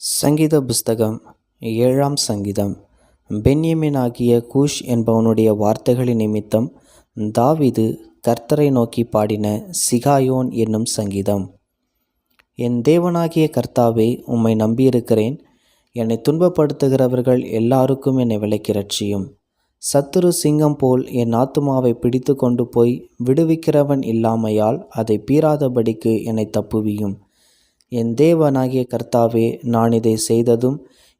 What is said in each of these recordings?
சங்கீத புஸ்தகம் 7ஆம் சங்கீதம். பென்யமீனாகிய கூஷ் என்பவனுடைய வார்த்தைகளின் நிமித்தம் தாவீது கர்த்தரை நோக்கி பாடின சிகாயோன் என்னும் சங்கீதம். என் தேவனாகிய கர்த்தாவே, உம்மை நம்பியிருக்கிறேன். என்னை துன்பப்படுத்துகிறவர்கள் எல்லாருக்கும் என்னை விலக்கி ரட்சியும். சத்துரு சிங்கம் போல் என் ஆத்துமாவை பிடித்து கொண்டு போய் விடுவிக்கிறவன் இல்லாமையால் அதை பீறாதபடிக்கு என்னை தப்புவியும். என் தேவனாகிய கர்த்தாவே, நான் இதை செய்ததும்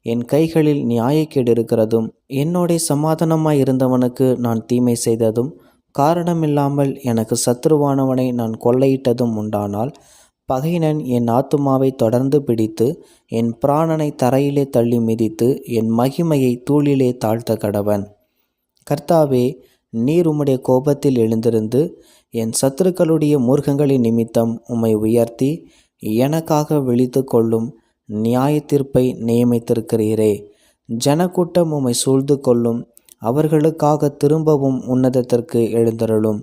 என் கைகளில் நியாயக்கேடு இருக்கிறதும், என்னோடே சமாதானமாய் இருந்தவனுக்கு நான் தீமை செய்ததும், காரணமில்லாமல் எனக்கு சத்துருவானவனை நான் கொள்ளையிட்டதும் உண்டானால், பகைஞன் என் ஆத்துமாவை தொடர்ந்து பிடித்து என் பிராணனை தரையிலே தள்ளி மிதித்து என் மகிமையை தூளிலே தாழ்த்த கடவன். கர்த்தாவே, நீர் உம்முடைய கோபத்தில் எழுந்திருந்து என் சத்துருக்களுடைய மூர்க்கங்களின் நிமித்தம் உம்மை உயர்த்தி எனக்காக விழித்து கொள்ளும் நியாய தீர்ப்பை நியமித்திருக்கிறீரே. ஜனக்கூட்டம் உம்மை சூழ்ந்து கொள்ளும், அவர்களுக்காக திரும்பவும் உன்னதத்திற்கு எழுந்தருளும்.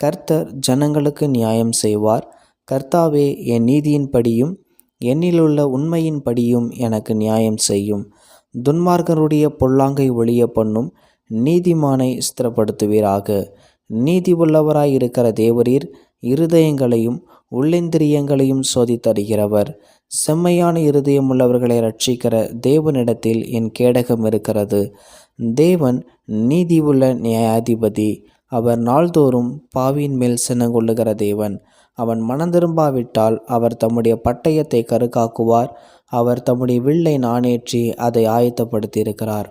கர்த்தர் ஜனங்களுக்கு நியாயம் செய்வார். கர்த்தாவே, என் நீதியின்படியும் என்னிலுள்ள உண்மையின்படியும் எனக்கு நியாயம் செய்யும். துன்மார்க்கருடைய பொல்லாங்கை ஒழிய பண்ணும், நீதிமானை ஸ்திரப்படுத்துவீராக. நீதி உள்ளவராய் இருக்கிற தேவரீர் இருதயங்களையும் உள்ளிந்திரியங்களையும் சோதித்தறிகிறவர். செம்மையான இருதயம் உள்ளவர்களை ரட்சிக்கிற தேவனிடத்தில் என் கேடகம் இருக்கிறது. தேவன் நீதி உள்ள நியாயாதிபதி. அவர் நாள்தோறும் பாவியின் மேல் சினங்கொள்ளுகிற தேவன். அவன் மனந்திரும்பாவிட்டால் அவர் தம்முடைய பட்டயத்தை கருக்காக்குவார். அவர் தம்முடைய வில்லை நாணேற்றி அதை ஆயத்தப்படுத்தியிருக்கிறார்.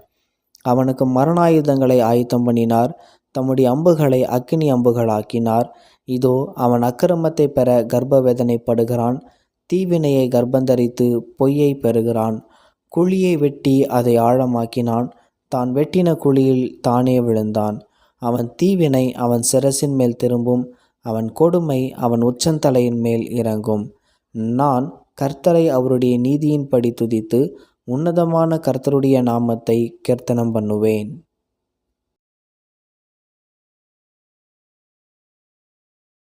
அவனுக்கு மரணாயுதங்களை ஆயத்தம் பண்ணினார். தம்முடைய அம்புகளை அக்கினி அம்புகளாக்கினார். இதோ, அவன் அக்கிரமத்தை பெற கர்ப்பவேதனைப்படுகிறான். தீவினையை கர்ப்பந்தரித்து பொய்யை பெறுகிறான். குழியை வெட்டி அதை ஆழமாக்கினான். தான் வெட்டின குழியில் தானே விழுந்தான். அவன் தீவினை அவன் சிரசின் மேல் திரும்பும். அவன் கொடுமை அவன் உச்சந்தலையின் மேல் இறங்கும். நான் கர்த்தரை அவருடைய நீதியின்படி துதித்து உன்னதமான கர்த்தருடைய நாமத்தை கீர்த்தனம் பண்ணுவேன்.